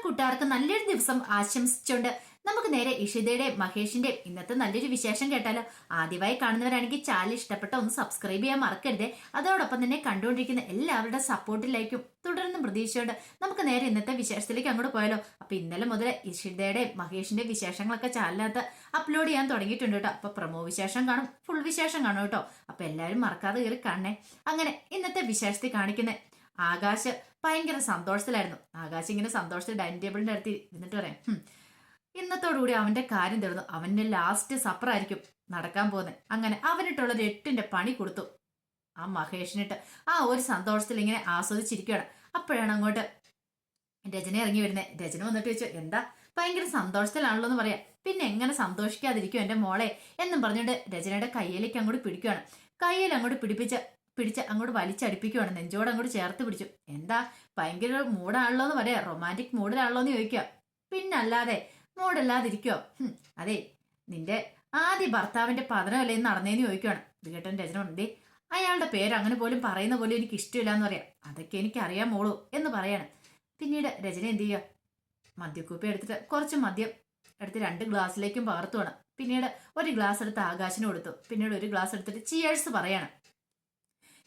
കൂട്ടുകാർക്ക് നല്ലൊരു ദിവസം ആശംസിച്ചുകൊണ്ട് നമുക്ക് നേരെ ഇഷിതയുടെയും മഹേഷിന്റെയും ഇന്നത്തെ നല്ലൊരു വിശേഷം കേട്ടാലോ. ആദ്യമായി കാണുന്നവരാണെങ്കിൽ ചാനൽ ഇഷ്ടപ്പെട്ട ഒന്ന് സബ്സ്ക്രൈബ് ചെയ്യാൻ മറക്കരുതേ. അതോടൊപ്പം തന്നെ കണ്ടുകൊണ്ടിരിക്കുന്ന എല്ലാവരുടെ സപ്പോർട്ടിലേക്കും തുടർന്നും പ്രതീക്ഷയോടെ നമുക്ക് നേരെ ഇന്നത്തെ വിശേഷത്തിലേക്ക് അങ്ങോട്ട് പോയാലോ. അപ്പൊ ഇന്നലെ മുതൽ ഇഷിതയുടെയും മഹേഷിന്റെ വിശേഷങ്ങളൊക്കെ ചാനലിനകത്ത് അപ്ലോഡ് ചെയ്യാൻ തുടങ്ങിയിട്ടുണ്ട് കേട്ടോ. അപ്പൊ പ്രമോ വിശേഷം കാണും, ഫുൾ വിശേഷം കാണും കേട്ടോ. അപ്പൊ എല്ലാവരും മറക്കാതെ കയറി കാണണേ. അങ്ങനെ ഇന്നത്തെ വിശേഷത്തിൽ കാണിക്കുന്ന ആകാശ് ഭയങ്കര സന്തോഷത്തിലായിരുന്നു. ആകാശ് ഇങ്ങനെ സന്തോഷത്തിൽ ഡൈനിങ് ടേബിളിന്റെ അടുത്ത് ഇരുന്നിട്ട് പറയാം, ഇന്നത്തോടുകൂടി അവന്റെ കാര്യം തീർന്നു, അവന്റെ ലാസ്റ്റ് സപ്പർ ആയിരിക്കും നടക്കാൻ പോകുന്നത്. അങ്ങനെ അവനിട്ടുള്ള ഒരു 8ന്റെ പണി കൊടുത്തു ആ മഹേഷിനിട്ട്. ആ ഒരു സന്തോഷത്തിൽ ഇങ്ങനെ ആസ്വദിച്ചിരിക്കുകയാണ്. അപ്പോഴാണ് അങ്ങോട്ട് രചന ഇറങ്ങി വരുന്നത്. രചന വന്നിട്ട് ചോദിച്ചു, എന്താ ഭയങ്കര സന്തോഷത്തിലാണല്ലോ എന്ന് പറയാം. പിന്നെ എങ്ങനെ സന്തോഷിക്കാതിരിക്കും എന്റെ മോളെ എന്നും പറഞ്ഞുകൊണ്ട് രചനയുടെ കയ്യിലേക്ക് അങ്ങോട്ട് പിടിക്കുകയാണ്. കയ്യിൽ അങ്ങോട്ട് പിടിച്ച് അങ്ങോട്ട് വലിച്ചടിപ്പിക്കുകയാണ്, നെഞ്ചോട് അങ്ങോട്ട് ചേർത്ത് പിടിച്ചു. എന്താ ഭയങ്കര മൂഡാണല്ലോ എന്ന് പറയാ, റൊമാൻറ്റിക് മൂഡിലാണല്ലോ എന്ന് ചോദിക്കുക. പിന്നല്ലാതെ മൂഡല്ലാതിരിക്കോ? അതെ, നിന്റെ ആദ്യ ഭർത്താവിന്റെ പതനമല്ലേ നടന്നേന്ന് ചോദിക്കുകയാണ്. ഇത് കേട്ടൻ രചന ഉണ്ട്, അയാളുടെ പേര് അങ്ങനെ പോലും പറയുന്ന പോലും എനിക്ക് ഇഷ്ടമില്ല എന്ന് പറയാം. അതൊക്കെ എനിക്ക് അറിയാൻ മോളൂ എന്ന് പറയാണ്. പിന്നീട് രചന എന്ത് ചെയ്യുക, മദ്യക്കുപ്പി എടുത്തിട്ട് കുറച്ച് മദ്യം എടുത്ത് 2 ഗ്ലാസ്സിലേക്കും പകർത്തുവാണ്. പിന്നീട് ഒരു ഗ്ലാസ് എടുത്ത് ആകാശിന് കൊടുത്തു. പിന്നീട് ഒരു ഗ്ലാസ് എടുത്തിട്ട് ചിയേഴ്സ് പറയാണ്.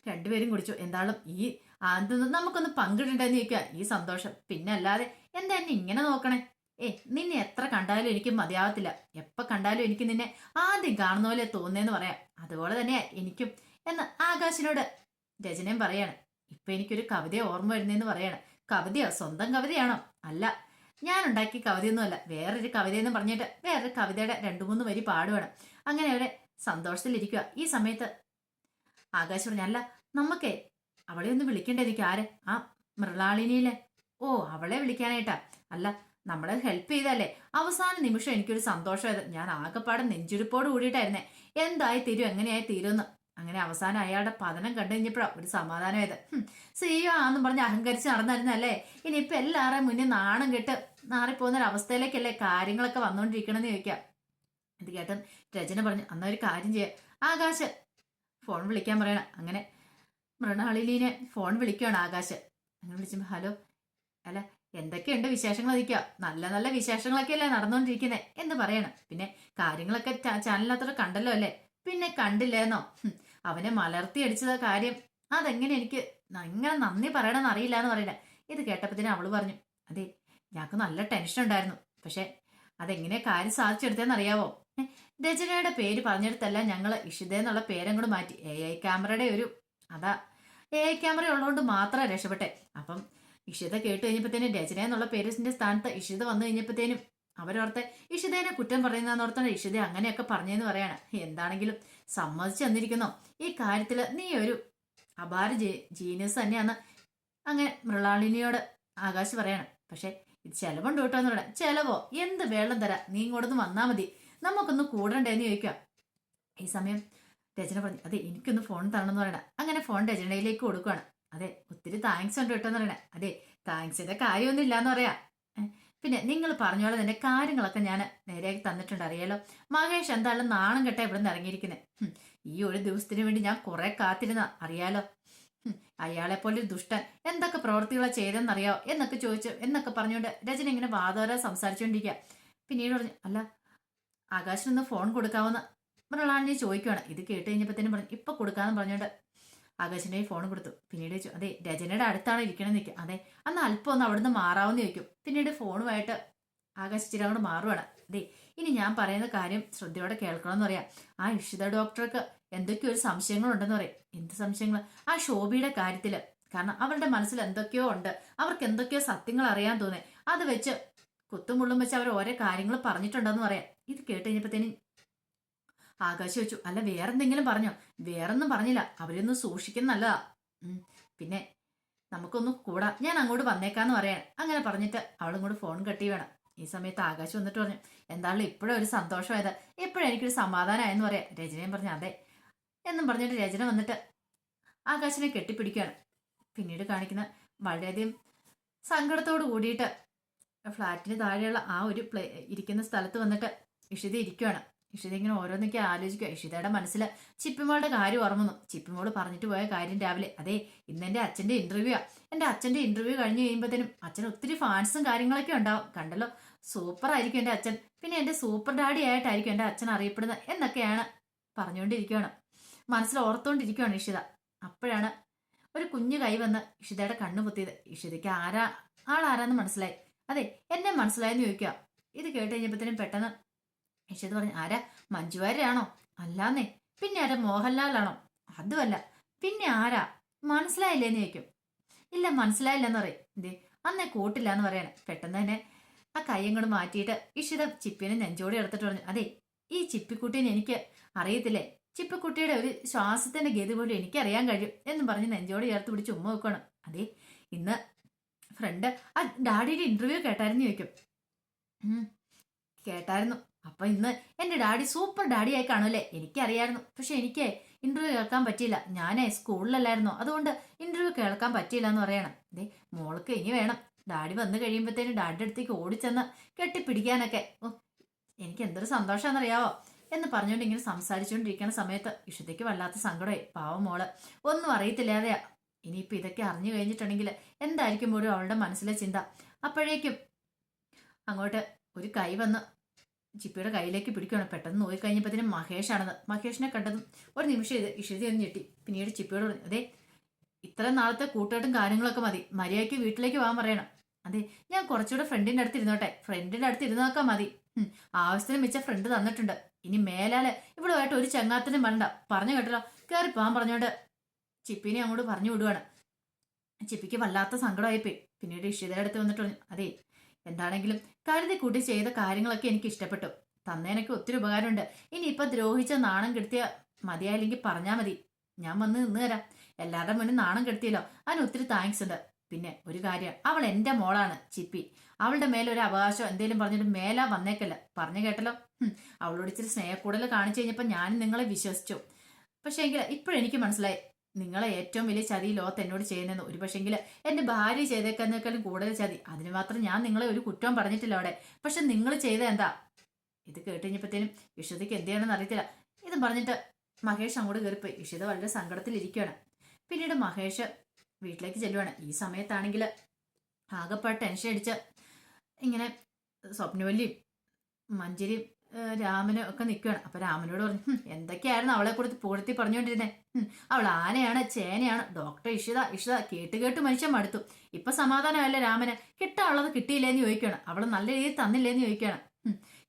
രണ്ടുപേരും കുടിച്ചു. എന്താളും ഈ ആദ്യം നമുക്കൊന്ന് പങ്കിടണ്ടെന്ന് ചോദിക്കുക ഈ സന്തോഷം. പിന്നെ അല്ലാതെ എന്താ എന്നെ ഇങ്ങനെ നോക്കണേ? നിന്നെ എത്ര കണ്ടാലും എനിക്ക് മതിയാവത്തില്ല. എപ്പോ കണ്ടാലും എനിക്ക് നിന്നെ ആദ്യം കാണുന്ന പോലെ തോന്നേന്ന് പറയാം. അതുപോലെ തന്നെയാ എനിക്കും എന്ന് ആകാശിനോട് രചനയും പറയാണ്. ഇപ്പൊ എനിക്കൊരു കവിതയെ ഓർമ്മ വരുന്നേന്ന് പറയാണ്. കവിതയോ? സ്വന്തം കവിതയാണോ? അല്ല, ഞാൻ ഉണ്ടാക്കിയ കവിതയൊന്നുമല്ല, വേറൊരു കവിതയെന്ന് പറഞ്ഞിട്ട് വേറൊരു കവിതയുടെ 2-3 വരി പാടുവാണ്. അങ്ങനെ അവരെ സന്തോഷത്തിലിരിക്കുക. ഈ സമയത്ത് ആകാശ് പറഞ്ഞു, അല്ല നമുക്കേ അവളെ ഒന്ന് വിളിക്കണ്ടേ? എനിക്ക് ആരെ? ആ മൃണാളിനിയിലെ. ഓ, അവളെ വിളിക്കാനായിട്ടാ? അല്ല, നമ്മളെ ഹെൽപ്പ് ചെയ്തല്ലേ. അവസാന നിമിഷം എനിക്കൊരു സന്തോഷമായത്. ഞാൻ ആകെപ്പാടെ നെഞ്ചുരുപ്പോട് കൂടിയിട്ടായിരുന്നേ എന്തായി തീരും എങ്ങനെയായി തീരുമെന്ന്. അങ്ങനെ അവസാനം അയാളുടെ പതനം കണ്ടു കഴിഞ്ഞപ്പോഴാ ഒരു സമാധാനമായത്. സിയോ ആന്നും പറഞ്ഞ് അഹങ്കരിച്ച് നടന്നിരുന്നല്ലേ, ഇനിയിപ്പൊ എല്ലാവരുടെയും മുന്നിൽ നാണം കെട്ട് നാറിപ്പോകുന്ന ഒരു അവസ്ഥയിലേക്കല്ലേ കാര്യങ്ങളൊക്കെ വന്നുകൊണ്ടിരിക്കണമെന്ന് ചോദിക്കാം. ഇത് കേട്ടും രചന പറഞ്ഞു, അന്ന ഒരു കാര്യം ചെയ്യാം, ആകാശ് ഫോൺ വിളിക്കാൻ പറയണം. അങ്ങനെ മൃണാളിനെ ഫോൺ വിളിക്കുകയാണ് ആകാശ്. അങ്ങനെ വിളിച്ചപ്പോൾ, ഹലോ, അല്ല എന്തൊക്കെയുണ്ട് വിശേഷങ്ങൾ ചോദിക്കുക. നല്ല നല്ല വിശേഷങ്ങളൊക്കെ അല്ലേ നടന്നുകൊണ്ടിരിക്കുന്നത് എന്ന് പറയണം. പിന്നെ കാര്യങ്ങളൊക്കെ ചാനലിനകത്തോടെ കണ്ടല്ലോ അല്ലേ? പിന്നെ കണ്ടില്ലേന്നോ? അവനെ മലർത്തി അടിച്ചത് കാര്യം അതെങ്ങനെ എനിക്ക് എങ്ങനെ നന്ദി പറയണമെന്ന് അറിയില്ല എന്ന് പറയണേ. ഇത് കേട്ടപ്പത്തിന് അവള് പറഞ്ഞു, അതെ ഞങ്ങൾക്ക് നല്ല ടെൻഷൻ ഉണ്ടായിരുന്നു, പക്ഷെ അതെങ്ങനെ കാര്യം സാധിച്ചെടുത്തേന്ന് അറിയാവോ? രചനയുടെ പേര് പറഞ്ഞെടുത്തല്ല ഞങ്ങൾ ഇഷിത എന്നുള്ള പേരങ്ങോട്ട് മാറ്റി. AI ക്യാമറയുടെ ഒരു അതാ AI ക്യാമറ ഉള്ളതുകൊണ്ട് മാത്രം രക്ഷപ്പെട്ടെ. അപ്പം ഇഷിത കേട്ട് കഴിഞ്ഞപ്പോഴത്തേനും രചന എന്നുള്ള പേരിന്റെ സ്ഥാനത്ത് ഇഷിത വന്നു കഴിഞ്ഞപ്പോഴത്തേനും അവരോർത്തെ ഇഷിതേനെ കുറ്റം പറയുന്നോർത്താണ് ഇഷിത അങ്ങനെയൊക്കെ പറഞ്ഞെന്ന് പറയാണ്. എന്താണെങ്കിലും സമ്മതിച്ചു തന്നിരിക്കുന്നോ ഈ കാര്യത്തില്, നീ ഒരു അപാര ജീനിയസ് തന്നെയാന്ന് അങ്ങനെ മൃണാളിനിയോട് ആകാശ് പറയാണ്. പക്ഷെ ഇത് ചെലവുണ്ട് കേട്ടോ എന്ന് പറയാം. ചെലവോ? എന്ത് വെള്ളം തരാം, നീ ഇങ്ങോട്ടൊന്ന് വന്നാ മതി, നമുക്കൊന്ന് കൂടണ്ടേന്ന് ചോദിക്കാം. ഈ സമയം രചന പറഞ്ഞു, അതെ എനിക്കൊന്ന് ഫോൺ തരണമെന്ന് പറയണ. അങ്ങനെ ഫോൺ രചനയിലേക്ക് കൊടുക്കുകയാണ്. അതെ ഒത്തിരി താങ്ക്സ് ഉണ്ട് കേട്ടോ എന്ന് പറയണേ. അതെ താങ്ക്സിന്റെ കാര്യമൊന്നും ഇല്ലാന്ന് പറയാം. പിന്നെ നിങ്ങൾ പറഞ്ഞോളെ തന്നെ കാര്യങ്ങളൊക്കെ ഞാൻ നേരെയാക്കി തന്നിട്ടുണ്ട്, അറിയാലോ. മഹേഷ് എന്തായാലും നാണം കെട്ടാ ഇവിടെ നിന്ന് ഇറങ്ങിയിരിക്കുന്നത്. ഈ ഒരു ദിവസത്തിന് വേണ്ടി ഞാൻ കുറെ കാത്തിരുന്ന, അറിയാലോ. അയാളെ പോലെ ഒരു ദുഷ്ടൻ എന്തൊക്കെ പ്രവൃത്തികളെ ചെയ്തെന്നറിയാവോ എന്നൊക്കെ ചോദിച്ചു എന്നൊക്കെ പറഞ്ഞുകൊണ്ട് രചന ഇങ്ങനെ വാദോര സംസാരിച്ചുകൊണ്ടിരിക്കുക. പിന്നീട് പറഞ്ഞു, അല്ല ആകാശിനൊന്ന് ഫോൺ കൊടുക്കാവുന്ന മൃണാളിനി ചോദിക്കുവാണ്. ഇത് കേട്ട് കഴിഞ്ഞപ്പോഴത്തേനും പറഞ്ഞു, ഇപ്പൊ കൊടുക്കാന്ന് പറഞ്ഞുകൊണ്ട് ആകാശിന്റെ ഫോൺ കൊടുത്തു. പിന്നീട് ചോദിച്ചു, അതെ രചനയുടെ അടുത്താണ് ഇരിക്കണമെന്ന് നിൽക്കുക. അതെ അന്ന് അല്പം ഒന്ന് അവിടുന്ന് മാറാമെന്ന് ചോദിക്കും. പിന്നീട് ഫോണുമായിട്ട് ആകാശ് ഇച്ചിരി അങ്ങോട്ട് മാറുവാണ്. അതെ ഇനി ഞാൻ പറയുന്ന കാര്യം ശ്രദ്ധയോടെ കേൾക്കണമെന്ന് പറയാം. ആ ഇഷിത ഡോക്ടർക്ക് എന്തൊക്കെയോ ഒരു സംശയങ്ങളുണ്ടെന്ന് പറയും. എന്ത് സംശയങ്ങൾ? ആ ശോഭിയുടെ കാര്യത്തില്. കാരണം അവരുടെ മനസ്സിൽ എന്തൊക്കെയോ ഉണ്ട്, അവർക്ക് എന്തൊക്കെയോ സത്യങ്ങൾ അറിയാൻ തോന്നി, അത് വെച്ച് കുത്തുമുള്ളും വെച്ച് അവർ ഓരോ കാര്യങ്ങൾ പറഞ്ഞിട്ടുണ്ടെന്ന് പറയാം. ഇത് കേട്ട് കഴിഞ്ഞപ്പോഴത്തേനും ആകാശ് വെച്ചു, അല്ല വേറെന്തെങ്കിലും പറഞ്ഞോ? വേറൊന്നും പറഞ്ഞില്ല, അവരൊന്നും സൂക്ഷിക്കുന്ന നല്ലതാ. പിന്നെ നമുക്കൊന്ന് കൂടാ, ഞാൻ അങ്ങോട്ട് വന്നേക്കാന്ന് പറയാൻ. അങ്ങനെ പറഞ്ഞിട്ട് അവളിങ്ങോട്ട് ഫോൺ കട്ടി വേണം. ഈ സമയത്ത് ആകാശ് വന്നിട്ട് പറഞ്ഞു, എന്താണല്ലോ ഇപ്പോഴും ഒരു സന്തോഷമായത്, എപ്പോഴും എനിക്കൊരു സമാധാനമായെന്ന് പറയാം. രചനയും പറഞ്ഞു, അതെ എന്നും പറഞ്ഞിട്ട് രചന വന്നിട്ട് ആകാശിനെ കെട്ടിപ്പിടിക്കുകയാണ്. പിന്നീട് കാണിക്കുന്ന വളരെയധികം സങ്കടത്തോട് കൂടിയിട്ട് ഫ്ലാറ്റിന് താഴെയുള്ള ആ ഒരു ഇരിക്കുന്ന സ്ഥലത്ത് വന്നിട്ട് ഇഷിത ഇരിക്കുകയാണ്. ഇഷിത ഇങ്ങനെ ഓരോന്നൊക്കെ ആലോചിക്കുക. ഇഷിതയുടെ മനസ്സിൽ ചിപ്പിമോളുടെ കാര്യം ഓർമ്മന്നു. ചിപ്പിമോള് പറഞ്ഞിട്ട് പോയ കാര്യം രാവിലെ, അതെ ഇന്ന് എൻ്റെ അച്ഛൻ്റെ ഇന്റർവ്യൂ. എൻ്റെ അച്ഛൻ്റെ ഇന്റർവ്യൂ കഴിഞ്ഞ് കഴിയുമ്പോഴത്തേനും അച്ഛൻ ഒത്തിരി ഫാൻസും കാര്യങ്ങളൊക്കെ ഉണ്ടാവും. കണ്ടല്ലോ, സൂപ്പർ ആയിരിക്കും എൻ്റെ അച്ഛൻ, പിന്നെ എൻ്റെ സൂപ്പർ ഡാഡി ആയിട്ടായിരിക്കും എൻ്റെ അച്ഛൻ അറിയപ്പെടുന്നത് എന്നൊക്കെയാണ് പറഞ്ഞുകൊണ്ടിരിക്കുകയാണ്. മനസ്സിൽ ഓർത്തുകൊണ്ടിരിക്കുകയാണ് ഇഷിത. അപ്പോഴാണ് ഒരു കുഞ്ഞു കൈ വന്ന് ഇഷിതയുടെ കണ്ണു പൊത്തിയത്. ഇഷിതയ്ക്ക് ആളാരാന്ന് മനസ്സിലായി. അതെ, എന്നെ മനസ്സിലായെന്ന് ചോദിക്കുക. ഇത് കേട്ട് കഴിഞ്ഞപ്പോഴത്തേനും പെട്ടെന്ന് ഇഷിത പറഞ്ഞു, ആരാ, മഞ്ജുവാര്യയാണോ? അല്ലാന്നേ. പിന്നെ ആരാ, മോഹൻലാലാണോ? അതുമല്ല. പിന്നെ ആരാ, മനസ്സിലായില്ലേന്ന് ചോദിക്കും. ഇല്ല മനസ്സിലായില്ലെന്ന് പറയും. ഇതേ അന്നേ കൂട്ടില്ല എന്ന് പറയണേ. പെട്ടെന്ന് തന്നെ ആ കൈ അങ്ങോട്ട് മാറ്റിയിട്ട് ഇഷിത ചിപ്പിനെ നെഞ്ചോടി എടുത്തിട്ട് പറഞ്ഞു, അതെ ഈ ചിപ്പിക്കുട്ടീനെ എനിക്ക് അറിയത്തില്ലേ, ചിപ്പിക്കുട്ടിയുടെ ഒരു ശ്വാസത്തിന്റെ ഗതി പോലും എനിക്കറിയാൻ കഴിയും എന്ന് പറഞ്ഞ് നെഞ്ചോട് ചേർത്ത് പിടിച്ച് ഉമ്മ വെക്കണം. അതെ ഇന്ന് ഫ്രണ്ട് ആ ഡാഡിയുടെ ഇന്റർവ്യൂ കേട്ടായിരുന്നു ചോദിക്കും. കേട്ടായിരുന്നു. അപ്പൊ ഇന്ന് എന്റെ ഡാഡി സൂപ്പർ ഡാഡി ആയി കാണുമല്ലേ? എനിക്കറിയായിരുന്നു, പക്ഷെ എനിക്ക് ഇന്റർവ്യൂ കേൾക്കാൻ പറ്റിയില്ല. ഞാനേ സ്കൂളിലല്ലായിരുന്നു, അതുകൊണ്ട് ഇന്റർവ്യൂ കേൾക്കാൻ പറ്റിയില്ല എന്ന് പറയണം. അതെ മോൾക്ക് ഇനി വേണം ഡാഡി വന്നു കഴിയുമ്പോഴത്തേനും ഡാഡിയുടെ അടുത്തേക്ക് ഓടിച്ചെന്ന് കെട്ടിപ്പിടിക്കാനൊക്കെ. ഓ എനിക്ക് എന്തൊരു സന്തോഷമാണെന്നറിയാവോ എന്ന് പറഞ്ഞുകൊണ്ട് ഇങ്ങനെ സംസാരിച്ചുകൊണ്ടിരിക്കുന്ന സമയത്ത് ഇഷിതയ്ക്ക് വല്ലാത്ത സങ്കടമായി. പാവം മോള് ഒന്നും അറിയത്തില്ലാതെയാ. ഇനിയിപ്പോ ഇതൊക്കെ അറിഞ്ഞു കഴിഞ്ഞിട്ടുണ്ടെങ്കിൽ എന്തായിരിക്കും പോലും അവളുടെ മനസ്സിലെ ചിന്ത. അപ്പോഴേക്കും അങ്ങോട്ട് ഒരു കൈ വന്ന് ചിപ്പിയുടെ കയ്യിലേക്ക് പിടിക്കണം. പെട്ടെന്ന് നോക്കിക്കഴിഞ്ഞപ്പോഴത്തേനും മഹേഷാണെന്ന്. മഹേഷിനെ കണ്ടതും ഒരു നിമിഷം ഇത് ഇഷിത ഒന്ന് ഞെട്ടി. പിന്നീട് ചിപ്പിയോട് പറഞ്ഞു, അതെ ഇത്ര നാളത്തെ കൂട്ടുകെട്ടും കാര്യങ്ങളൊക്കെ മതി, മര്യാദയ്ക്ക് വീട്ടിലേക്ക് പോകാൻ പറയണം. അതെ ഞാൻ കുറച്ചുകൂടെ ഫ്രണ്ടിന്റെ അടുത്ത് ഇരുന്നോട്ടെ, ഫ്രണ്ടിന്റെ അടുത്ത് ഇരുന്നോക്കാൻ മതി. ആവശ്യത്തിന് മിച്ച ഫ്രണ്ട് തന്നിട്ടുണ്ട്. ഇനി മേലാല് ഇവളുമായിട്ട് ഒരു ചങ്ങാത്തിനും വേണ്ട. പറഞ്ഞു കേട്ടല്ലോ, കയറി പോകാൻ പറഞ്ഞോണ്ട് ചിപ്പിനെ അങ്ങോട്ട് പറഞ്ഞു വിടുവാണ്. ചിപ്പിക്ക് വല്ലാത്ത സങ്കടമായിപ്പോയി. പിന്നീട് ഇഷിതയുടെ അടുത്ത് വന്നിട്ട് പറഞ്ഞു, അതെ എന്താണെങ്കിലും കരുതി കൂട്ടി ചെയ്ത കാര്യങ്ങളൊക്കെ എനിക്ക് ഇഷ്ടപ്പെട്ടു. തന്നേനൊക്കെ ഒത്തിരി ഉപകാരമുണ്ട്. ഇനിയിപ്പൊ ദ്രോഹിച്ച നാണം കെടുത്തിയ മതിയായില്ലെങ്കിൽ പറഞ്ഞാൽ മതി, ഞാൻ വന്ന് നിന്ന് തരാം. എല്ലാവരുടെ മുന്നിൽ നാണം കെടുത്തിയല്ലോ, അതിന് ഒത്തിരി താങ്ക്സ് ഉണ്ട്. പിന്നെ ഒരു കാര്യം, അവൾ എന്റെ മോളാണ് ചിപ്പി. അവളുടെ മേലൊരു അവകാശം എന്തേലും പറഞ്ഞിട്ട് മേലാ വന്നേക്കല്ല. പറഞ്ഞു കേട്ടല്ലോ. അവളോട് ഇച്ചിരി സ്നേഹക്കൂടുതൽ കാണിച്ചു കഴിഞ്ഞപ്പോൾ ഞാനും നിങ്ങളെ വിശ്വസിച്ചു. പക്ഷേ എങ്കിൽ ഇപ്പോഴെനിക്ക് മനസ്സിലായി, നിങ്ങളെ ഏറ്റവും വലിയ ചതി ലോകത്ത് എന്നോട് ചെയ്യുന്നതെന്ന്. ഒരു പക്ഷെങ്കിൽ എന്റെ ഭാര്യ ചെയ്തേക്കുന്നേക്കാളും കൂടുതൽ ചതി. അതിന് മാത്രം ഞാൻ നിങ്ങളെ ഒരു കുറ്റവും പറഞ്ഞിട്ടില്ല അവിടെ. പക്ഷെ നിങ്ങൾ ചെയ്ത എന്താ? ഇത് കേട്ട് കഴിഞ്ഞപ്പോഴത്തേനും ഇഷിതയ്ക്ക് എന്ത് ചെയ്യണമെന്ന് അറിയത്തില്ല. ഇത് പറഞ്ഞിട്ട് മഹേഷ് അങ്ങോട്ട് കയറിപ്പോയി. ഇഷിത വളരെ സങ്കടത്തിലിരിക്കുകയാണ്. പിന്നീട് മഹേഷ് വീട്ടിലേക്ക് ചെല്ലുവാണ്. ഈ സമയത്താണെങ്കിൽ ആകെപ്പാട് ടെൻഷൻ അടിച്ച് ഇങ്ങനെ സ്വപ്നവല്ലിയും മഞ്ജരിയും രാമനും ഒക്കെ നിൽക്കുകയാണ്. അപ്പൊ രാമനോട് പറഞ്ഞു, എന്തൊക്കെയായിരുന്നു അവളെ കൊടുത്ത് പൂഴ്ത്തി പറഞ്ഞുകൊണ്ടിരുന്നേ? അവൾ ആനയാണ്, ചേനയാണ്. ഡോക്ടർ ഇഷിത കേട്ട് കേട്ട് മനുഷ്യൻ മടുത്തു. ഇപ്പൊ സമാധാനമല്ലേ രാമന്? കിട്ടാനുള്ളത് കിട്ടിയില്ലേന്ന് ചോദിക്കുകയാണ്. അവള് നല്ല രീതിയിൽ തന്നില്ലേന്ന് ചോദിക്കുകയാണ്.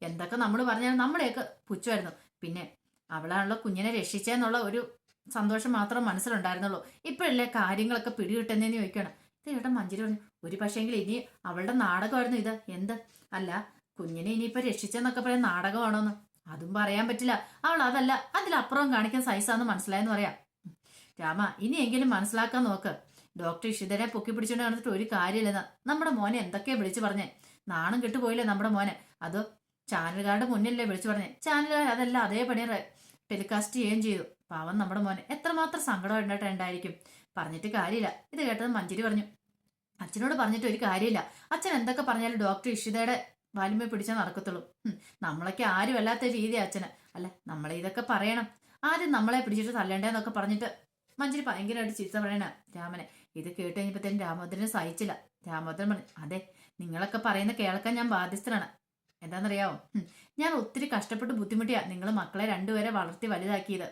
എന്തൊക്കെ നമ്മൾ പറഞ്ഞാലും നമ്മളെയൊക്കെ പുച്ഛമായിരുന്നു. പിന്നെ അവളാണല്ലോ കുഞ്ഞിനെ രക്ഷിച്ചെന്നുള്ള ഒരു സന്തോഷം മാത്രം മനസ്സിലുണ്ടായിരുന്നുള്ളൂ. ഇപ്പോഴല്ലേ കാര്യങ്ങളൊക്കെ പിടികിട്ടുന്നതെന്ന് ചോദിക്കുകയാണ്. ഇത് കേട്ട മഞ്ജരി പറഞ്ഞു, ഒരു പക്ഷേങ്കിൽ ഇനി അവളുടെ നാടകമായിരുന്നു ഇത്. എന്ത് അല്ല, കുഞ്ഞിനെ ഇനിയിപ്പോ രക്ഷിച്ചെന്നൊക്കെ പറയാൻ നാടകമാണോന്ന്? അതും പറയാൻ പറ്റില്ല. അവൾ അതല്ല അതിലപ്പുറം കാണിക്കാൻ സൈസാന്ന് മനസ്സിലായെന്ന് പറയാം. രാമ ഇനിയെങ്കിലും മനസ്സിലാക്കാൻ നോക്ക്. ഡോക്ടർ ഇഷിതനെ പൊക്കി പിടിച്ചോണ്ട് നടന്നിട്ട് ഒരു കാര്യമില്ലെന്ന്. നമ്മുടെ മോനെ എന്തൊക്കെയാ വിളിച്ചു പറഞ്ഞേ? നാണം കെട്ടുപോയില്ലേ നമ്മുടെ മോനെ? അതോ ചാനലുകാരുടെ മുന്നിലല്ലേ വിളിച്ചു പറഞ്ഞേ? ചാനലുകാർ അതെല്ലാം അതേപടി ടെലികാസ്റ്റ് ചെയ്യുകയും ചെയ്തു. പാവം നമ്മുടെ മോനെ എത്രമാത്രം സങ്കടം ഉണ്ടായിട്ടുണ്ടായിരിക്കും. പറഞ്ഞിട്ട് കാര്യമില്ല. ഇത് കേട്ടത് മഞ്ജരി പറഞ്ഞു, അച്ഛനോട് പറഞ്ഞിട്ട് ഒരു കാര്യമില്ല. അച്ഛൻ എന്തൊക്കെ പറഞ്ഞാലും ഡോക്ടർ ഇഷിതയുടെ വാലുമേ പിടിച്ചാൽ നടക്കത്തുള്ളൂ. നമ്മളൊക്കെ ആരും അല്ലാത്ത രീതി അച്ഛന്. അല്ല നമ്മളെ ഇതൊക്കെ പറയണം, ആദ്യം നമ്മളെ പിടിച്ചിട്ട് തല്ലേണ്ടതെന്നൊക്കെ പറഞ്ഞിട്ട് മഞ്ജരി ഭയങ്കരമായിട്ട് ചീത്ത പറയണ രാമനെ. ഇത് കേട്ട് കഴിഞ്ഞപ്പോഴത്തേനും രാമോദരനെ സഹിച്ചില്ല. രാമോദരൻ പറഞ്ഞു, അതെ നിങ്ങളൊക്കെ പറയുന്ന കേൾക്കാൻ ഞാൻ ബാധ്യസ്ഥനാണ്. എന്താണെന്നറിയാവോ, ഞാൻ ഒത്തിരി കഷ്ടപ്പെട്ട് ബുദ്ധിമുട്ടിയാ നിങ്ങൾ മക്കളെ രണ്ടുപേരെ വളർത്തി വലുതാക്കിയത്.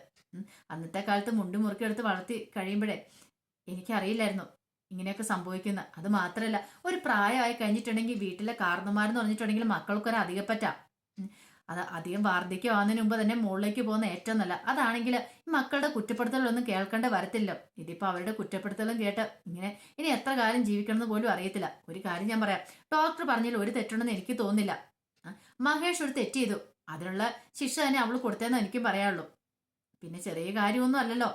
അന്നത്തെ കാലത്ത് മുണ്ടും മുറുക്കി എടുത്ത് വളർത്തി കഴിയുമ്പോഴേ എനിക്കറിയില്ലായിരുന്നു ഇങ്ങനെയൊക്കെ സംഭവിക്കുന്ന. അത് മാത്രമല്ല, ഒരു പ്രായമായി കഴിഞ്ഞിട്ടുണ്ടെങ്കിൽ വീട്ടിലെ കാരണന്മാരെന്ന് പറഞ്ഞിട്ടുണ്ടെങ്കിൽ മക്കൾക്കൊരു അധികപ്പറ്റാം. അത് അധികം വാർദ്ധക്യമാകുന്നതിന് മുമ്പ് തന്നെ മുകളിലേക്ക് പോകുന്ന ഏറ്റവും നല്ല. അതാണെങ്കിൽ മക്കളുടെ കുറ്റപ്പെടുത്തലൊന്നും കേൾക്കേണ്ട വരത്തില്ല. ഇതിപ്പോ അവരുടെ കുറ്റപ്പെടുത്തലും കേട്ട് ഇങ്ങനെ ഇനി എത്ര കാലം ജീവിക്കണമെന്ന് പോലും അറിയത്തില്ല. ഒരു കാര്യം ഞാൻ പറയാം, ഡോക്ടർ പറഞ്ഞാൽ ഒരു തെറ്റുണ്ടെന്ന് എനിക്ക് തോന്നുന്നില്ല. മഹേഷ് ഒരു തെറ്റ് ചെയ്തു, അതിനുള്ള ശിക്ഷ തന്നെ അവൾ കൊടുത്തതെന്ന് എനിക്കും പറയാനുള്ളൂ. പിന്നെ ചെറിയ കാര്യമൊന്നും അല്ലല്ലോ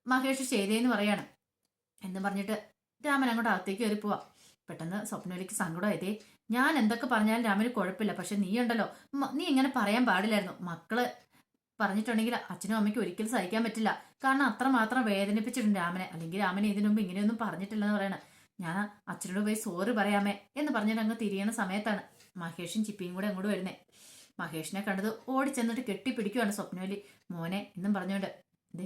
മഹേഷ് ചെയ്തേന്ന് പറയാണ് എന്ന് പറഞ്ഞിട്ട് രാമൻ അങ്ങോട്ട് അകത്തേക്ക് കയറി പോവാ. പെട്ടെന്ന് സ്വപ്നയിലേക്ക് സങ്കടമായതേ, ഞാൻ എന്തൊക്കെ പറഞ്ഞാലും രാമന് കുഴപ്പമില്ല, പക്ഷെ നീ ഉണ്ടല്ലോ, നീ ഇങ്ങനെ പറയാൻ പാടില്ലായിരുന്നു. മക്കള് പറഞ്ഞിട്ടുണ്ടെങ്കിൽ അച്ഛനും അമ്മയ്ക്കും ഒരിക്കലും സഹിക്കാൻ പറ്റില്ല. കാരണം അത്രമാത്രം വേദനിപ്പിച്ചിട്ടുണ്ട് രാമനെ. അല്ലെങ്കിൽ രാമനെ ഇതിനു മുമ്പ് ഇങ്ങനെയൊന്നും പറഞ്ഞിട്ടില്ലെന്ന് പറയണം. ഞാൻ അച്ഛനോട് പോയി സോറി പറയാമേ എന്ന് പറഞ്ഞിട്ട് അങ്ങ് തിരിയണ സമയത്താണ് മഹേഷും ചിപ്പിയും കൂടെ അങ്ങോട്ട് വരുന്നേ. മഹേഷിനെ കണ്ടത് ഓടിച്ചെന്നിട്ട് കെട്ടിപ്പിടിക്കുവാണ് സ്വപ്നവലി. മോനെ എന്നും പറഞ്ഞോണ്ട്. ദേ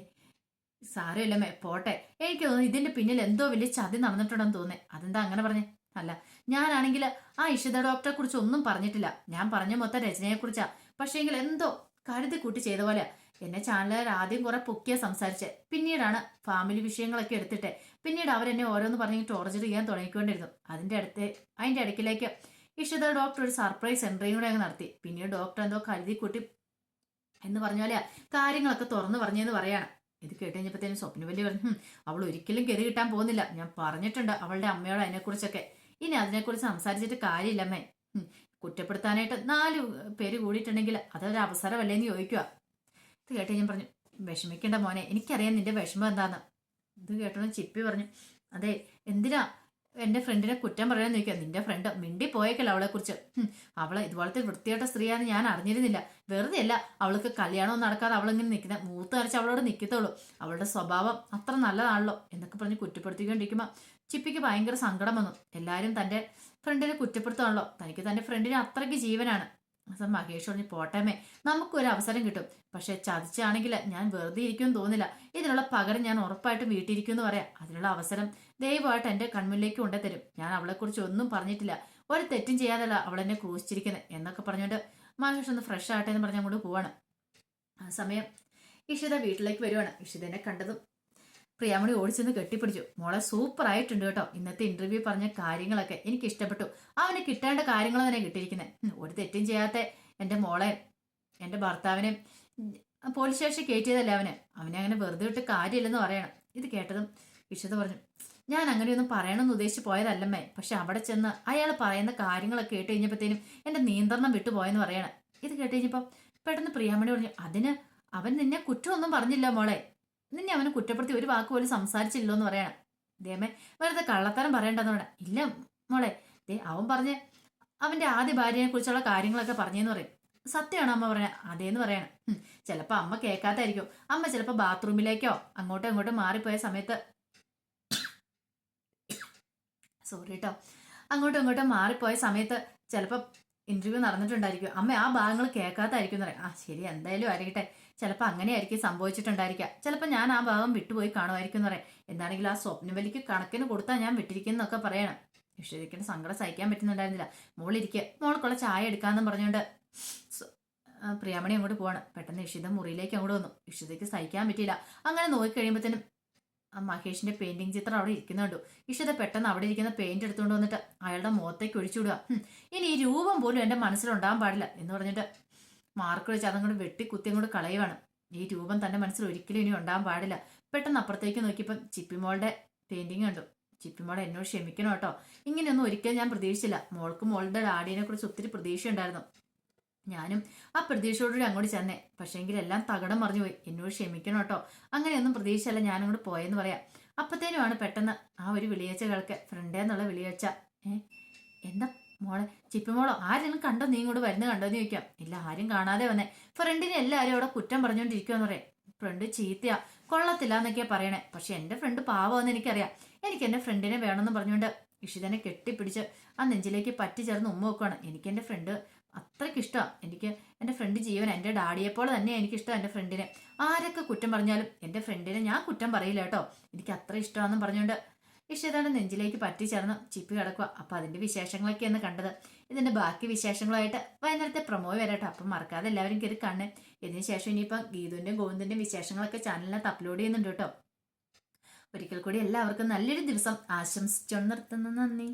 സാരമില്ലമ്മേ പോട്ടെ, എനിക്ക് തോന്നുന്നു ഇതിന്റെ പിന്നിൽ എന്തോ വലിയ ചതി നടന്നിട്ടുണ്ടെന്ന് തോന്നേ. അതെന്താ അങ്ങനെ പറഞ്ഞേ? അല്ല, ഞാനാണെങ്കിൽ ആ ഇഷിത ഡോക്ടറെ കുറിച്ച് ഒന്നും പറഞ്ഞിട്ടില്ല. ഞാൻ പറഞ്ഞ മൊത്തം രചനയെ കുറിച്ചാ. പക്ഷേങ്കിൽ എന്തോ കരുതി കൂട്ടി ചെയ്ത പോലെ എന്നെ ചാനലുകാർ ആദ്യം കുറെ പൊക്കിയ സംസാരിച്ച്, പിന്നീടാണ് ഫാമിലി വിഷയങ്ങളൊക്കെ എടുത്തിട്ട് പിന്നീട് അവരെന്നെ ഓരോന്ന് പറഞ്ഞ് ടോർച്ചർ ചെയ്യാൻ തുടങ്ങിക്കൊണ്ടിരുന്നു. അതിന്റെ ഇടയ്ക്കിലേക്ക് ഇഷിത ഡോക്ടർ ഒരു സർപ്രൈസ് എൻട്രിയും കൂടെ അങ്ങ് നടത്തി. പിന്നീട് ഡോക്ടർ എന്തോ കരുതി കൂട്ടി എന്ന് പറഞ്ഞ പോലെ കാര്യങ്ങളൊക്കെ തുറന്നു പറഞ്ഞെന്ന് പറയാണ്. ഇത് കേട്ട് കഴിഞ്ഞപ്പോഴത്തേനും സ്വപ്നവല്ലി പറഞ്ഞു, അവൾ ഒരിക്കലും ഗതി കിട്ടാൻ പോകുന്നില്ല. ഞാൻ പറഞ്ഞിട്ടുണ്ട് അവളുടെ അമ്മയോട് അതിനെക്കുറിച്ചൊക്കെ. ഇനി അതിനെക്കുറിച്ച് സംസാരിച്ചിട്ട് കാര്യമില്ലമ്മേ. കുറ്റപ്പെടുത്താനായിട്ട് 4 പേര് കൂടിയിട്ടുണ്ടെങ്കിൽ അതൊരു അവസരമല്ലേന്ന് ചോദിക്കുക. ഇത് കേട്ട് ഞാൻ പറഞ്ഞു, വിഷമിക്കേണ്ട മോനെ, എനിക്കറിയാം നിന്റെ വിഷമം എന്താന്ന്. ഇത് കേട്ടോ ചിപ്പി പറഞ്ഞു, അതെ എന്തിനാ എന്റെ ഫ്രണ്ടിനെ കുറ്റം പറയാന്ന് ചോദിക്കുക. നിന്റെ ഫ്രണ്ട് മിണ്ടി പോയേക്കല്ല അവളെ കുറിച്ച്. അവളെ ഇതുപോലത്തെ വൃത്തിയായിട്ട സ്ത്രീയാന്ന് ഞാൻ അറിഞ്ഞിരുന്നില്ല. വെറുതെ അല്ല അവൾക്ക് കല്യാണവും നടക്കാതെ അവളിങ്ങനെ നിൽക്കുന്നത്. മൂത്ത് അരച്ച് അവളോട് നിൽക്കത്തുള്ളൂ. അവളുടെ സ്വഭാവം അത്ര നല്ലതാണല്ലോ എന്നൊക്കെ പറഞ്ഞ് കുറ്റപ്പെടുത്തിക്കൊണ്ടിരിക്കുമ്പോൾ ചിപ്പിക്ക് ഭയങ്കര സങ്കടം വന്നു. എല്ലാവരും തന്റെ ഫ്രണ്ടിനെ കുറ്റപ്പെടുത്താണല്ലോ. തനിക്ക് തന്റെ ഫ്രണ്ടിന് അത്രയ്ക്ക് ജീവനാണ്. മഹേഷ് പറഞ്ഞു, പോട്ടേമേ നമുക്കൊരു അവസരം കിട്ടും. പക്ഷെ ചതിച്ചാണെങ്കിൽ ഞാൻ വെറുതെ ഇരിക്കുമെന്ന് തോന്നില്ല. ഇതിനുള്ള പകരം ഞാൻ ഉറപ്പായിട്ടും വീട്ടിരിക്കും എന്ന് പറയാം. അതിനുള്ള അവസരം ദയവായിട്ട് എന്റെ കൺമുന്നിലേക്ക് കൊണ്ടുതരും. ഞാൻ അവളെക്കുറിച്ച് ഒന്നും പറഞ്ഞിട്ടില്ല. ഒരു തെറ്റും ചെയ്യാതല്ല അവളെന്നെ ക്രൂശിച്ചിരിക്കുന്നത് എന്നൊക്കെ പറഞ്ഞുകൊണ്ട് മഹേഷ് ഒന്ന് ഫ്രഷ് ആട്ടെ എന്ന് പറഞ്ഞ് അങ്ങോട്ട് പോവാണ്. ആ സമയം ഇഷിത വീട്ടിലേക്ക് വരുവാണ്. ഇഷിതനെ കണ്ടതും പ്രിയാമണി ഓടിച്ചെന്ന് കെട്ടിപ്പിടിച്ചു. മോളെ സൂപ്പർ ആയിട്ടുണ്ട് കേട്ടോ. ഇന്നത്തെ ഇന്റർവ്യൂ പറഞ്ഞ കാര്യങ്ങളൊക്കെ എനിക്ക് ഇഷ്ടപ്പെട്ടു. അവന് കിട്ടേണ്ട കാര്യങ്ങൾ തന്നെ കിട്ടിയിരിക്കുന്നത്. ഒരു തെറ്റും ചെയ്യാത്ത എന്റെ മോളെ എന്റെ ഭർത്താവിനെ പോലീസ് സ്റ്റേഷൻ കയറ്റിയതല്ലേ അവനെ അങ്ങനെ വെറുതെ വിട്ട് കാര്യമില്ലെന്ന് പറയണം. ഇത് കേട്ടതും ഇഷിത പറഞ്ഞു, ഞാൻ അങ്ങനെയൊന്നും പറയണമെന്ന് ഉദ്ദേശിച്ച് പോയതല്ലമ്മേ. പക്ഷെ അവിടെ ചെന്ന് അയാൾ പറയുന്ന കാര്യങ്ങളൊക്കെ കേട്ട് കഴിഞ്ഞപ്പോഴത്തേനും എന്റെ നിയന്ത്രണം വിട്ടുപോയെന്ന് പറയണം. ഇത് കേട്ട് കഴിഞ്ഞപ്പോൾ പെട്ടെന്ന് പ്രിയാമണി പറഞ്ഞു, അതിന് അവൻ നിന്നെ കുറ്റമൊന്നും പറഞ്ഞില്ല മോളെ. നിന്നെ അവന് കുറ്റപ്പെടുത്തി ഒരു വാക്ക് പോലും സംസാരിച്ചില്ലോ എന്ന് പറയണം. ദേമേ വെറുതെ കള്ളത്തരം പറയണ്ടെന്ന് പറയണം. ഇല്ല മോളെ, അവൻ പറഞ്ഞ് അവന്റെ ആദ്യ ഭാര്യയെ കുറിച്ചുള്ള കാര്യങ്ങളൊക്കെ പറഞ്ഞെന്ന് പറയും. സത്യമാണോ അമ്മ പറഞ്ഞ? അതേന്ന് പറയണം. ചിലപ്പോ അമ്മ കേൾക്കാത്തായിരിക്കും. അമ്മ ചിലപ്പോ ബാത്റൂമിലേക്കോ അങ്ങോട്ടോ ഇങ്ങോട്ടോ മാറിപ്പോയ സമയത്ത് സോറി കേട്ടോ അങ്ങോട്ടും ഇങ്ങോട്ടും മാറിപ്പോയ സമയത്ത് ചിലപ്പോൾ ഇന്റർവ്യൂ നടന്നിട്ടുണ്ടായിരിക്കും. അമ്മ ആ ഭാഗങ്ങൾ കേൾക്കാത്തായിരിക്കും എന്ന് പറയാം. ആ ശരി, എന്തായാലും ആയിരിക്കട്ടെ. ചിലപ്പോൾ അങ്ങനെയായിരിക്കും സംഭവിച്ചിട്ടുണ്ടായിരിക്കാം. ചിലപ്പോൾ ഞാൻ ആ ഭാഗം വിട്ടുപോയി കാണുമായിരിക്കും എന്ന് പറയാം. എന്താണെങ്കിലും ആ സ്വപ്നവലിക്ക് കണക്കിന് കൊടുത്താൽ ഞാൻ വിട്ടിരിക്കുന്നൊക്കെ പറയണം. ഇഷ്ടരിക്കുന്ന സങ്കടം സഹിക്കാൻ പറ്റുന്നുണ്ടായിരുന്നില്ല. മോളിരിക്കുക, മോൾക്കുള്ള ചായ എടുക്കാമെന്നും പറഞ്ഞുകൊണ്ട് പ്രിയാമണി അങ്ങോട്ട് പോവാണ്. പെട്ടെന്ന് ഇഷിത മുറിയിലേക്ക് അങ്ങോട്ട് വന്നു. ഇഷിതയ്ക്ക് സഹിക്കാൻ പറ്റിയില്ല. അങ്ങനെ നോക്കിക്കഴിയുമ്പോഴത്തേനും ആ മഹേഷിന്റെ പെയിന്റിംഗ് ചിത്രം അവിടെ ഇരിക്കുന്നുണ്ടു. ഇഷിത പെട്ടെന്ന് അവിടെ ഇരിക്കുന്ന പെയിന്റ് എടുത്തുകൊണ്ട് വന്നിട്ട് അയാളുടെ മുഖത്തേക്ക് ഒഴിച്ചുവിടുക. ഇനി ഈ രൂപം പോലും എന്റെ മനസ്സിലുണ്ടാകാൻ പാടില്ല എന്ന് പറഞ്ഞിട്ട് മാർക്ക് വെച്ച് അതങ്ങോട്ട് വെട്ടി കുത്തി അങ്ങോട്ട് കളയുവാണ്. ഈ രൂപം തന്റെ മനസ്സിൽ ഒരിക്കലും ഇനി ഉണ്ടാകാൻ പാടില്ല. പെട്ടെന്ന് അപ്പുറത്തേക്ക് നോക്കിയപ്പം ചിപ്പിമോളുടെ പെയിന്റിങ് കണ്ടു. ചിപ്പിമോളെ എന്നോട് ക്ഷമിക്കണം കേട്ടോ, ഇങ്ങനെയൊന്നും ഒരിക്കലും ഞാൻ പ്രതീക്ഷിച്ചില്ല. മോൾക്ക് മോളുടെ ഡാഡിനെ കുറിച്ച് ഒത്തിരി പ്രതീക്ഷയുണ്ടായിരുന്നു. ഞാനും ആ പ്രതീക്ഷയോടുകൂടി അങ്ങോട്ട് ചെന്നേ. പക്ഷേങ്കിൽ എല്ലാം തകടം മറിഞ്ഞു പോയി. എന്നോട് ക്ഷമിക്കണം കേട്ടോ, അങ്ങനെയൊന്നും പ്രതീക്ഷയല്ല ഞാനങ്ങോട്ട് പോയെന്ന് പറയാം. അപ്പത്തേനുമാണ് പെട്ടെന്ന് ആ ഒരു വിളിയച്ച കേൾക്ക്, ഫ്രണ്ടേന്നുള്ള വിളിയച്ച. എന്താ മോളെ ചിപ്പിമോളോ, ആരെങ്കിലും കണ്ടോ? നീ ഇങ്ങോട്ട് വരുന്ന കണ്ടോന്ന് ചോദിക്കാം. ഇല്ല, ആരും കാണാതെ വന്നേ. ഫ്രണ്ടിനെ എല്ലാവരും അവിടെ കുറ്റം പറഞ്ഞുകൊണ്ടിരിക്കുമെന്ന് പറയാം. ഫ്രണ്ട് ചീത്തയാ, കൊള്ളത്തില്ല എന്നൊക്കെയാ പറയണേ. പക്ഷെ എന്റെ ഫ്രണ്ട് പാവമെന്ന് എനിക്കറിയാം. എനിക്ക് എന്റെ ഫ്രണ്ടിനെ വേണമെന്ന് പറഞ്ഞുകൊണ്ട് ഇഷിതനെ കെട്ടിപ്പിടിച്ച് ആ നെഞ്ചിലേക്ക് പറ്റി ചേർന്ന് ഉമ്മ വെക്കുവാണ്. എനിക്ക് എന്റെ ഫ്രണ്ട് അത്രയ്ക്ക് ഇഷ്ടമാണ്. എനിക്ക് എൻ്റെ ഫ്രണ്ട് ജീവൻ, എൻ്റെ ഡാഡിയെപ്പോലെ തന്നെയാണ് എനിക്കിഷ്ടം എൻ്റെ ഫ്രണ്ടിനെ. ആരൊക്കെ കുറ്റം പറഞ്ഞാലും എൻ്റെ ഫ്രണ്ടിനെ ഞാൻ കുറ്റം പറയില്ല കേട്ടോ, എനിക്ക് അത്ര ഇഷ്ടമാണെന്നും പറഞ്ഞുകൊണ്ട് ഇഷിതയുടെ നെഞ്ചിലേക്ക് പറ്റി ചേർന്ന് ചിപ്പി കിടക്കുക. അപ്പം അതിൻ്റെ വിശേഷങ്ങളൊക്കെയാണ് കണ്ടത്. ഇതിൻ്റെ ബാക്കി വിശേഷങ്ങളായിട്ട് വൈകുന്നേരത്തെ പ്രൊമോ വരട്ടോ. അപ്പം മറക്കാതെ എല്ലാവരും കയറി കാണണേ. ഇതിന് ശേഷം ഇനിയിപ്പം ഗീതുവിൻ്റെയും ഗോവിന്ദിൻ്റെയും വിശേഷങ്ങളൊക്കെ ചാനലിനകത്ത് അപ്ലോഡ് ചെയ്യുന്നുണ്ട് കേട്ടോ. ഒരിക്കൽ കൂടി എല്ലാവർക്കും നല്ലൊരു ദിവസം ആശംസിച്ചു നിർത്തുന്നു. നന്ദി.